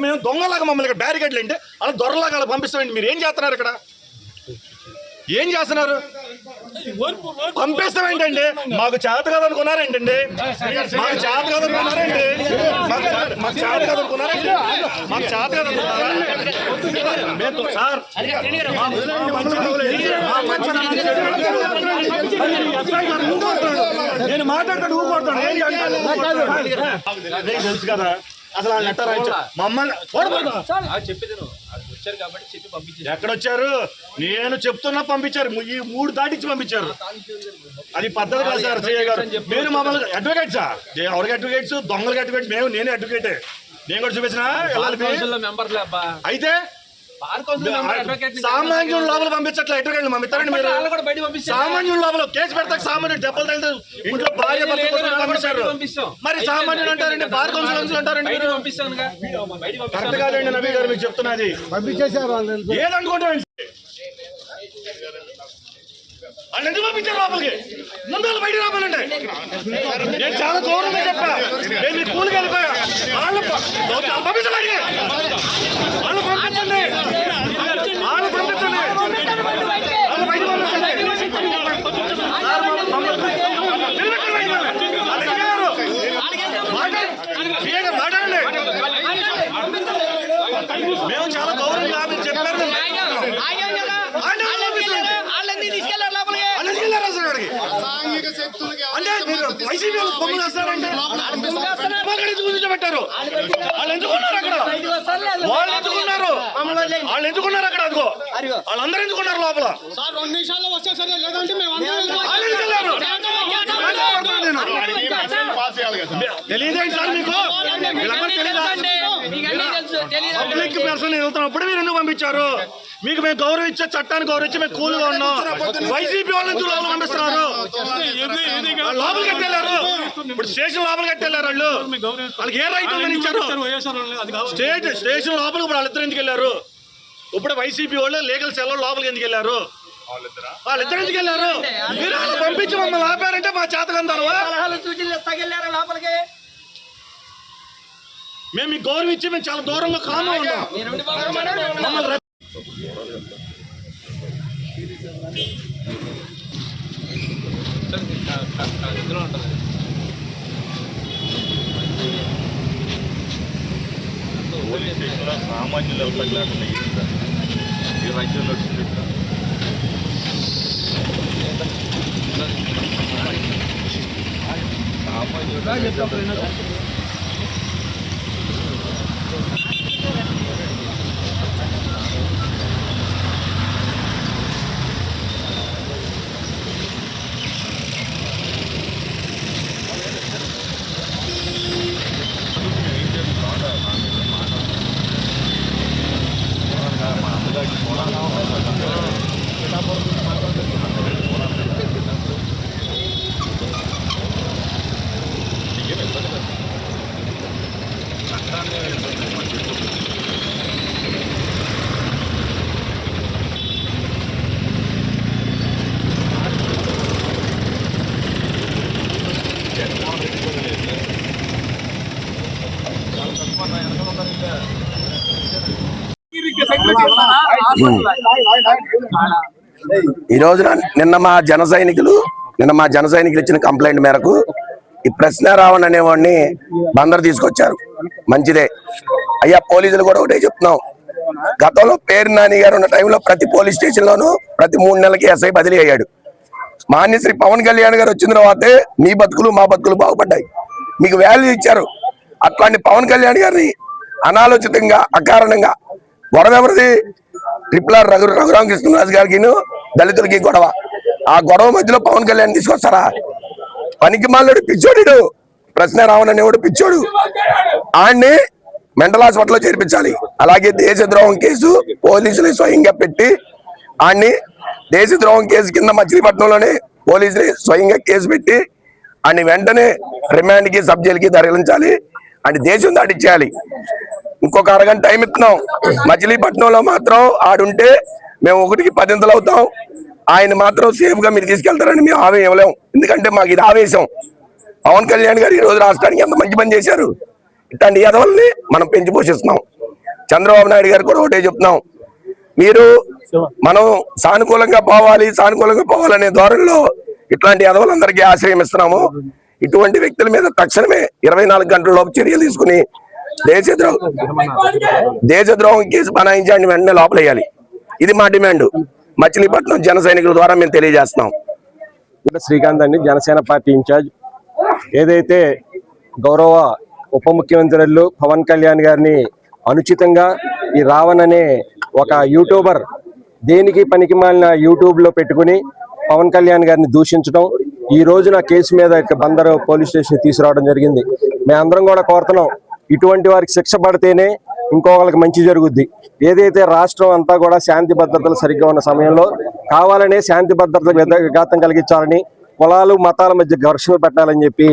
మేము దొంగలాగా మమ్మల్ని బ్యారికేడ్లు అంటే అలా దొరలాగా అలా పంపిస్తామండి. మీరు ఏం చేస్తున్నారు ఇక్కడ? ఏం చేస్తున్నారు? పంపిస్తామేంటండి? మాకు చేత కదనుకున్నారేంటండి? మాకు చేత కదనుకున్నారేంటి? మాకు చేత కదనుకున్నారేంటి? మాకు చేత కదనుకున్నారా? సార్ నేను మాట్లాడతాడు ఊపడతాడు. ఏం తెలుసు కదా అసలు వాళ్ళు నెట్ట రాయించు మమ్మల్ని ఎక్కడొచ్చారు? నేను చెప్తున్నా పంపించారు. ఈ 3 దాటించి పంపించారు. అది పద్ధతి కాదు సార్ చేయ్ గారు. మీరు మమ్మల్ని అడ్వకేట్సా? ఎవరికి అడ్వకేట్స్? దొంగలకి అడ్వకేట్. నేను అడ్వకేటే. నేను కూడా చూపించిన అయితే సామాన్యుల లోపల పంపించట్లే అడ్వకేట్లు పంపిస్తారండి మీరు. సామాన్యుల లోపల కేసు పెడతాక సామాన్యుడు దెబ్బలు తగిలితే ఇంట్లో భార్య పంపించారు. మరి సామాన్యులు అంటారండి, బార్ కౌన్సిల్ అంటారండి. కరెక్ట్ కాదండి నవీ గారు మీకు చెప్తున్నది. ఏదనుకుంటారండి వాళ్ళు ఎందుకు పంపించారు లోపలికి? ముందు వాళ్ళు బయట రావాలండి. నేను చాలా దూరంగా చెప్పా. నేను మీ స్కూల్కి వెళ్ళిపోయా. వాళ్ళు పంపించండి. వాళ్ళు పంపించండి. వాళ్ళు పంపించండి. వాళ్ళు బయట మాట్లాడండి. మేము చాలా గౌరవంగా మీరు చెప్పారు. అంటే వైసీపీ వాళ్ళు కొమ్ములు వేస్తారంటే కూర్చోబెట్టారు. వాళ్ళు ఎందుకున్నారు అక్కడ? వాళ్ళు ఎందుకున్నారు? వాళ్ళు ఎందుకున్నారు అక్కడ? అదిగో వాళ్ళందరూ ఎందుకున్నారు లోపల? తెలియదేంటి సార్ మీకు? పబ్లిక్ పర్సన్ వెళ్తున్నప్పుడు మీరు ఎందుకు పంపించారు? మీకు మేము గౌరవించే చట్టాన్ని గౌరవించి మేము కూల్గా ఉన్నాం. వైసీపీ వాళ్ళు ఎందుకు లోపల పంపిస్తున్నారు? లోపల కట్టెళ్ళారు. ఇప్పుడు స్టేషన్ లోపల కట్టెళ్ళారు. వాళ్ళకి ఏ రైట్ ఉందని ఇచ్చారు? స్టేషన్ లోపలికి ఇప్పుడు వాళ్ళిద్దరు ఎందుకు వెళ్ళారు? ఇప్పుడు వైసీపీ వాళ్ళు లీగల్ సెల్ లోపలికి ఎందుకు వెళ్ళారు? వాళ్ళిద్దరు ఎందుకు వెళ్ళారు? మీరు పంపించి మమ్మల్ని ఆపారంటే మా చేతకందావా? మేము మీకు గౌరవించి మేము చాలా దూరంగా కాము ఉన్నాం. మమ్మల్ని సామాన్యులు ఎవరికి లేకుండా ఈ రాజ్యంలో ఈ రోజున నిన్న మా జన సైనికులు ఇచ్చిన కంప్లైంట్ మేరకు ఈ ప్రశ్నారావణ్ అనేవాడిని బందరు తీసుకొచ్చారు. మంచిదే అయ్యా. పోలీసులు కూడా ఒకటే చెప్తున్నాం, గతంలో పేరు నాని గారు ఉన్న టైంలో ప్రతి పోలీస్ స్టేషన్ లోనూ ప్రతి 3 నెలలకి ఎస్ఐ బదిలీ అయ్యాడు. మాన్యశ్రీ పవన్ కళ్యాణ్ గారు వచ్చిన తర్వాతే మీ బతుకులు మా బతుకులు బాగుపడ్డాయి. మీకు వాల్యూ ఇచ్చారు. అట్లాంటి పవన్ కళ్యాణ్ గారిని అనాలోచితంగా అకారణంగా గొడవ ఎవరిది? ట్రిపుల్ రఘురామకృష్ణరాజు గారికి దళితులకి గొడవ. ఆ గొడవ మధ్యలో పవన్ కళ్యాణ్ తీసుకొస్తారా? పనికి మాలోడు పిచ్చోడు. ప్రశ్నారావణ్ అనేవాడు పిచ్చోడు. ఆయన్ని మెంటల్ హాస్పిటల్లో చేర్పించాలి. అలాగే దేశద్రోహం కేసు పోలీసులు స్వయంగా పెట్టి ఆయన్ని దేశద్రోహం కేసు కింద మచిలీపట్నంలోనే పోలీసులు స్వయంగా కేసు పెట్టి ఆయన్ని వెంటనే రిమాండ్కి సబ్ జైలుకి తరలించాలి. అని దేశం దాటిచ్చేయాలి. ఇంకొక అరగంట టైం ఇస్తున్నాం. మచిలీపట్నంలో మాత్రం ఆడుంటే మేము 1కి 10 అవుతాం. ఆయన మాత్రం సేఫ్ గా మీరు తీసుకెళ్తారని మేము హామీ ఇవ్వలేము. ఎందుకంటే మాకు ఇది ఆవేశం. పవన్ కళ్యాణ్ గారు ఈ రోజు రాష్ట్రానికి ఎంత మంచి పని చేశారు. ఇట్లాంటి ఎదవల్ని మనం పెంచి పోషిస్తున్నాం. చంద్రబాబు నాయుడు గారు కూడా ఒకటే చెప్తున్నాం, మనం సానుకూలంగా పోవాలనే ధోరణిలో ఇట్లాంటి ఎదవలందరికీ ఆశ్రయం ఇస్తున్నాము. ఇటువంటి వ్యక్తుల మీద తక్షణమే 24 గంటల లోపు చర్యలు తీసుకుని దేశద్రోహం కేసు బనాయించాన్ని వెంటనే లోపలేయాలి. ఇది మా డిమాండ్. మచిలీపట్నం జన సైనికుల ద్వారా మేము తెలియజేస్తున్నాం. శ్రీకాంత్ అండి, జనసేన పార్టీ ఇన్ఛార్జ్. ఏదైతే గౌరవ ఉప ముఖ్యమంత్రులు పవన్ కళ్యాణ్ గారిని అనుచితంగా ఈ రావణ్ అనే ఒక యూట్యూబర్ దేనికి పనికి మాలిన యూట్యూబ్ లో పెట్టుకుని పవన్ కళ్యాణ్ గారిని దూషించడం, ఈ రోజున కేసు మీద బందరు పోలీస్ స్టేషన్ తీసుకురావడం జరిగింది. మేమందరం కూడా కోరుతున్నాం, ఇటువంటి వారికి శిక్ష పడితేనే ఇంకొకరికి మంచి జరుగుద్ది. ఏదైతే రాష్ట్రం అంతా కూడా శాంతి భద్రతలు సరిగ్గా ఉన్న సమయంలో కావాలనే శాంతి భద్రతలకు విఘాతం కలిగించాలని, కులాలు మతాల మధ్య ఘర్షణలు పెట్టాలని చెప్పి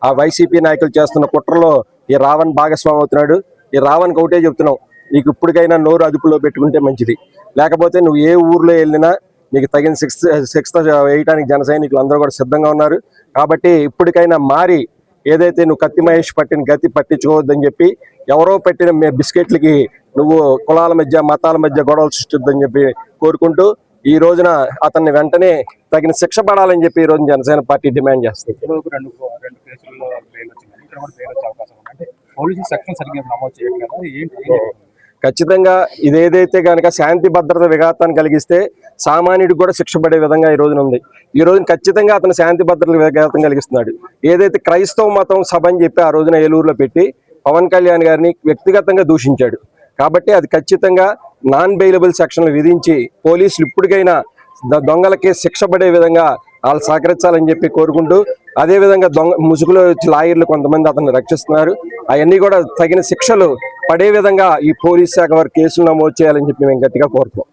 ఆ వైసీపీ నాయకులు చేస్తున్న కుట్రలో ఈ రావణ్ భాగస్వామి అవుతున్నాడు. ఈ రావణ్కి ఒకటే చెప్తున్నాం, నీకు ఇప్పటికైనా నోరు అదుపులో పెట్టుకుంటే మంచిది. లేకపోతే నువ్వు ఏ ఊర్లో వెళ్ళినా నీకు తగిన శిక్ష వేయడానికి జన సైనికులు అందరూ కూడా సిద్ధంగా ఉన్నారు. కాబట్టి ఇప్పటికైనా మారి ఏదైతే నువ్వు కత్తి మహేష్ పట్టిన గతి పట్టించుకోవద్దని చెప్పి, ఎవరో పెట్టిన బిస్కెట్లకి నువ్వు కులాల మధ్య మతాల మధ్య గొడవలు సృష్టిద్దని చెప్పి కోరుకుంటూ ఈ రోజున అతన్ని వెంటనే తగిన శిక్ష పడాలని చెప్పి ఈ రోజు జనసేన పార్టీ డిమాండ్ చేస్తుంది. ఖచ్చితంగా ఇదేదైతే కనుక శాంతి భద్రత విఘాతాన్ని కలిగిస్తే సామాన్యుడికి కూడా శిక్ష పడే విధంగా ఈ రోజున ఉంది. ఈ రోజున ఖచ్చితంగా అతను శాంతి భద్రత విఘాతం కలిగిస్తున్నాడు. ఏదైతే క్రైస్తవ మతం సభ అని చెప్పి ఆ రోజున ఏలూరులో పెట్టి పవన్ కళ్యాణ్ గారిని వ్యక్తిగతంగా దూషించాడు. కాబట్టి అది ఖచ్చితంగా నాన్ బెయిలబుల్ సెక్షన్లు విధించి పోలీసులు ఇప్పటికైనా దొంగలకి శిక్ష పడే విధంగా వాళ్ళు సహకరించాలని చెప్పి కోరుకుంటూ, అదేవిధంగా ముసుగులో లాయర్లు కొంతమంది అతన్ని రక్షిస్తున్నారు. అవన్నీ కూడా తగిన శిక్షలు పడే విధంగా ఈ పోలీస్ శాఖ వారు కేసులు నమోదు చేయాలని చెప్పి మేము గట్టిగా కోరుతున్నాం.